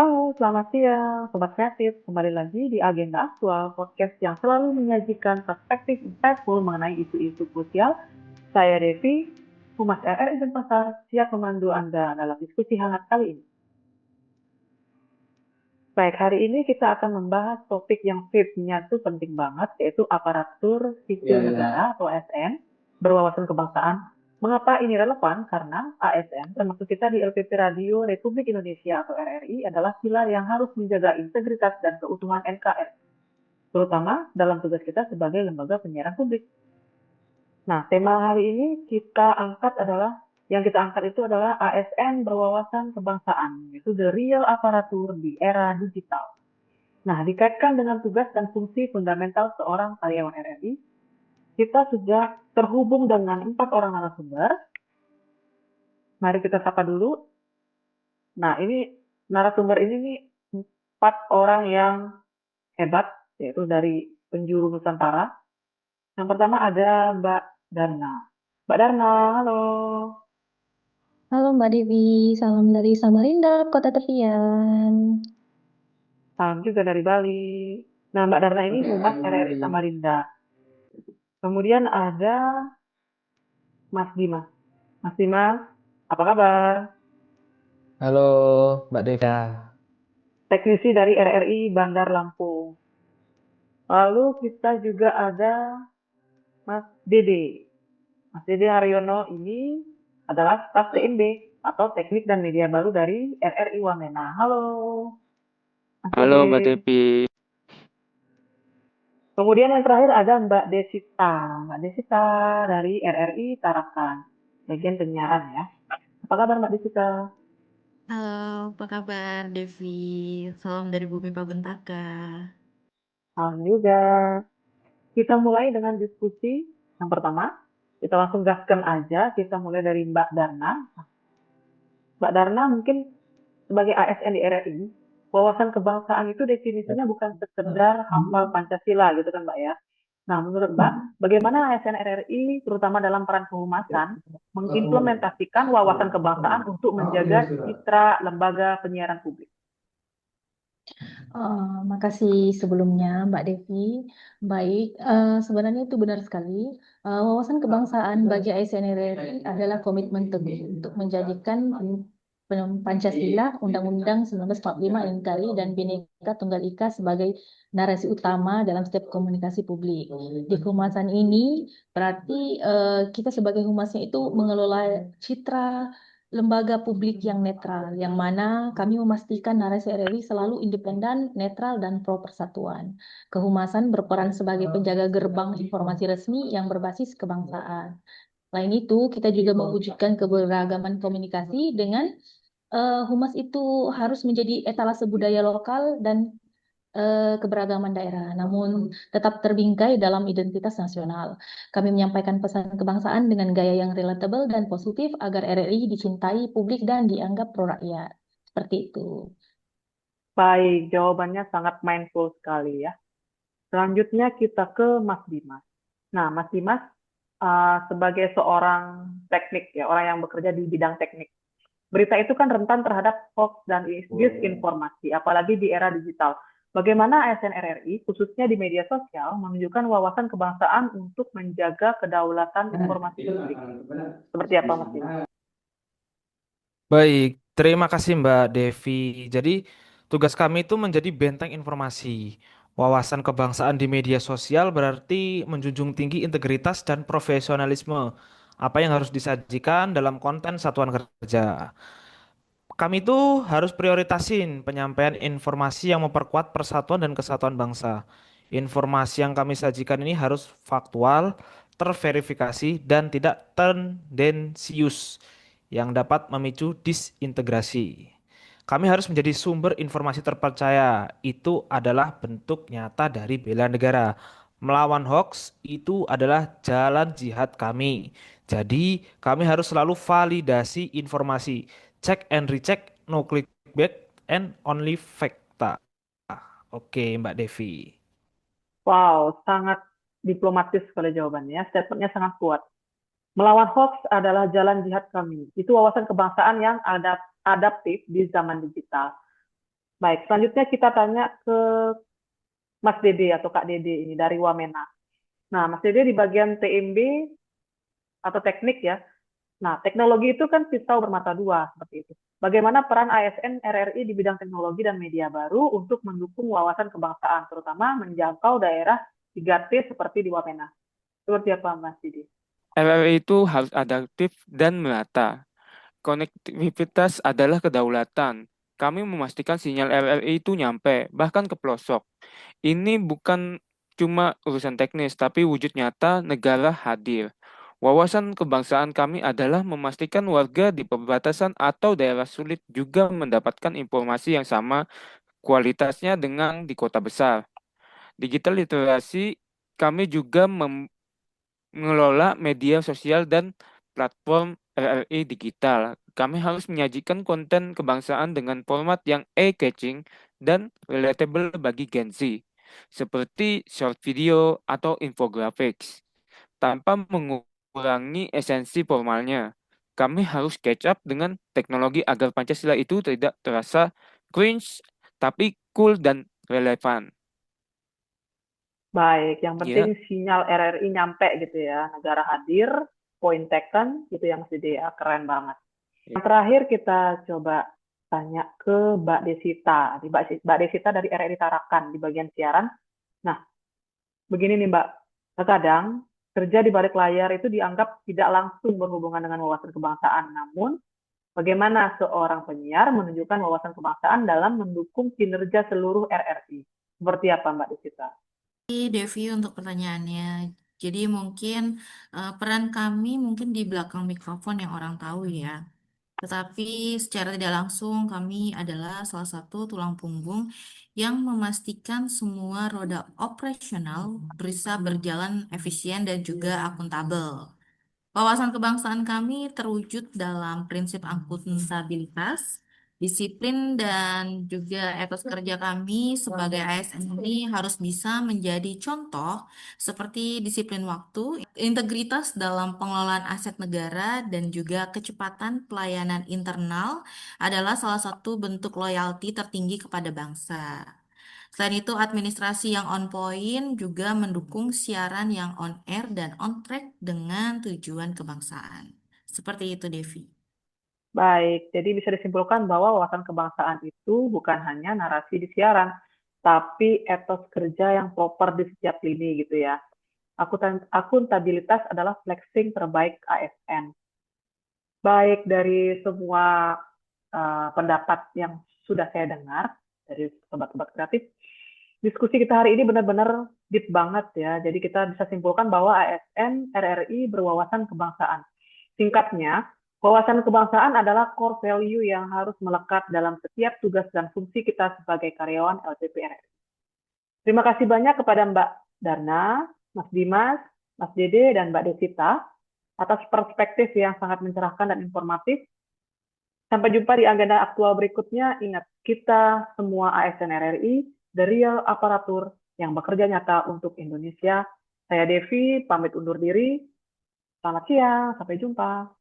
Halo, selamat siang, Sobat Kreatif. Kembali lagi di Agenda Aktual, podcast yang selalu menyajikan perspektif insightful mengenai isu-isu krusial. Saya Devi, Humas RRI Denpasar, siap memandu Anda dalam diskusi hangat kali ini. Baik, hari ini kita akan membahas topik yang fit-nya tuh penting banget, yaitu aparatur sipil negara atau ASN berwawasan kebangsaan. Mengapa ini relevan? Karena ASN, termasuk kita di LPP Radio Republik Indonesia atau RRI, adalah pilar yang harus menjaga integritas dan keutuhan NKRI, terutama dalam tugas kita sebagai lembaga penyiaran publik. Nah, tema hari ini yang kita angkat itu adalah ASN berwawasan kebangsaan, yaitu the real aparatur di era digital. Nah, dikaitkan dengan tugas dan fungsi fundamental seorang karyawan RRI, kita sudah terhubung dengan 4 orang narasumber. Mari kita sapa dulu. Nah, ini narasumber ini nih 4 orang yang hebat, yaitu dari penjuru Nusantara. Yang pertama ada Mbak Darna. Mbak Darna, halo. Halo Mbak Devi, salam dari Samarinda, Kota Tepian. Salam juga dari Bali. Nah, Mbak Darna ini Humas RRI Samarinda. Kemudian ada Mas Dimas. Mas Dimas, apa kabar? Halo Mbak Deva. Teknisi dari RRI Bandar Lampung. Lalu kita juga ada Mas Dede. Mas Dede Haryono ini adalah staf TMB atau Teknik dan Media Baru dari RRI Wamena. Halo, Mas Halo Dede. Mbak Devi. Kemudian yang terakhir ada Mbak Desita. Mbak Desita dari RRI Tarakan, bagian penyiaran ya. Apa kabar Mbak Desita? Halo, apa kabar Devi? Salam dari Bumi Pabentaka. Salam juga. Kita mulai dengan diskusi yang pertama. Kita langsung gaskan aja. Kita mulai dari Mbak Darna. Mbak Darna mungkin sebagai ASN di RRI, wawasan kebangsaan itu definisinya bukan sekedar hafal Pancasila gitu kan Mbak ya. Nah, menurut Mbak, bagaimana ASN RRI, terutama dalam peran kehumasan, mengimplementasikan wawasan kebangsaan untuk menjaga citra lembaga penyiaran publik? Makasih sebelumnya Mbak Devi. Baik, sebenarnya itu benar sekali. Wawasan kebangsaan bagi ASN RRI adalah komitmen teguh untuk menjadikan Pancasila, Undang-Undang 1945 NKRI, dan Bhinneka Tunggal Ika sebagai narasi utama dalam setiap komunikasi publik. Di kehumasan ini berarti kita sebagai humasnya itu mengelola citra lembaga publik yang netral, yang mana kami memastikan narasi RRI selalu independen, netral, dan pro persatuan. Kehumasan berperan sebagai penjaga gerbang informasi resmi yang berbasis kebangsaan. Selain itu, kita juga mewujudkan keberagaman komunikasi dengan humas itu harus menjadi etalase budaya lokal dan keberagaman daerah, namun tetap terbingkai dalam identitas nasional. Kami menyampaikan pesan kebangsaan dengan gaya yang relatable dan positif agar RRI dicintai publik dan dianggap pro rakyat. Seperti itu. Baik, jawabannya sangat mindful sekali ya. Selanjutnya kita ke Mas Dimas. Nah, Mas Dimas sebagai seorang teknik ya, orang yang bekerja di bidang teknik. Berita itu kan rentan terhadap hoax dan disinformasi, apalagi di era digital. Bagaimana ASN RRI, khususnya di media sosial, menunjukkan wawasan kebangsaan untuk menjaga kedaulatan informasi publik? Seperti apa, Mas Dimas? Baik, terima kasih Mbak Devi. Jadi, tugas kami itu menjadi benteng informasi. Wawasan kebangsaan di media sosial berarti menjunjung tinggi integritas dan profesionalisme. Apa yang harus disajikan dalam konten satuan kerja. Kami itu harus prioritasin penyampaian informasi yang memperkuat persatuan dan kesatuan bangsa. Informasi yang kami sajikan ini harus faktual, terverifikasi, dan tidak tendensius yang dapat memicu disintegrasi. Kami harus menjadi sumber informasi terpercaya. Itu adalah bentuk nyata dari bela negara. Melawan hoax itu adalah jalan jihad kami. Jadi, kami harus selalu validasi informasi. Check and recheck, no clickbait, and only fakta. Oke, Mbak Devi. Wow, sangat diplomatis sekali jawabannya. Statementnya sangat kuat. Melawan hoax adalah jalan jihad kami. Itu wawasan kebangsaan yang adaptif di zaman digital. Baik, selanjutnya kita tanya ke Mas Dede atau Kak Dede ini dari Wamena. Nah, Mas Dede di bagian TMB atau teknik ya. Nah, teknologi itu kan pisau bermata dua, seperti itu. Bagaimana peran ASN RRI di bidang teknologi dan media baru untuk mendukung wawasan kebangsaan, terutama menjangkau daerah 3T seperti di Wamena? Seperti apa, Mas Didi? RRI itu harus adaptif dan merata. Konektivitas adalah kedaulatan. Kami memastikan sinyal RRI itu nyampe, bahkan ke pelosok. Ini bukan cuma urusan teknis, tapi wujud nyata negara hadir. Wawasan kebangsaan kami adalah memastikan warga di perbatasan atau daerah sulit juga mendapatkan informasi yang sama kualitasnya dengan di kota besar. Digital literasi, kami juga mengelola media sosial dan platform RRI digital. Kami harus menyajikan konten kebangsaan dengan format yang eye-catching dan relatable bagi Gen Z, seperti short video atau infographics, tanpa mengurangi esensi formalnya. Kami harus catch up dengan teknologi agar Pancasila itu tidak terasa cringe, tapi cool dan relevan. Baik, yang Ya, penting sinyal RRI nyampe gitu ya, negara hadir, point taken, gitu yang Mas Dede ya, keren banget. Yang terakhir kita coba tanya ke Mbak Desita. Mbak Desita dari RRI Tarakan di bagian siaran. Nah, begini nih Mbak, terkadang kerja di balik layar itu dianggap tidak langsung berhubungan dengan wawasan kebangsaan. Namun, bagaimana seorang penyiar menunjukkan wawasan kebangsaan dalam mendukung kinerja seluruh RRI? Seperti apa Mbak Desita? Devi untuk pertanyaannya. Jadi mungkin peran kami mungkin di belakang mikrofon yang orang tahu ya. Tetapi secara tidak langsung kami adalah salah satu tulang punggung yang memastikan semua roda operasional bisa berjalan efisien dan juga akuntabel. Wawasan kebangsaan kami terwujud dalam prinsip akuntabilitas, disiplin, dan juga etos kerja kami sebagai ASN ini harus bisa menjadi contoh seperti disiplin waktu, integritas dalam pengelolaan aset negara, dan juga kecepatan pelayanan internal adalah salah satu bentuk loyalti tertinggi kepada bangsa. Selain itu, administrasi yang on point juga mendukung siaran yang on air dan on track dengan tujuan kebangsaan. Seperti itu, Devi. Baik, jadi bisa disimpulkan bahwa wawasan kebangsaan itu bukan hanya narasi di siaran, tapi etos kerja yang proper di setiap lini gitu ya. Akuntabilitas adalah flexing terbaik ASN. Baik dari semua pendapat yang sudah saya dengar dari sobat-sobat kreatif, diskusi kita hari ini benar-benar deep banget ya. Jadi kita bisa simpulkan bahwa ASN RRI berwawasan kebangsaan. Singkatnya, wawasan kebangsaan adalah core value yang harus melekat dalam setiap tugas dan fungsi kita sebagai karyawan LPP RRI. Terima kasih banyak kepada Mbak Darna, Mas Dimas, Mas Dede, dan Mbak Desita atas perspektif yang sangat mencerahkan dan informatif. Sampai jumpa di agenda aktual berikutnya. Ingat, kita semua ASN RRI, the real aparatur yang bekerja nyata untuk Indonesia. Saya Devi, pamit undur diri. Selamat siang, sampai jumpa.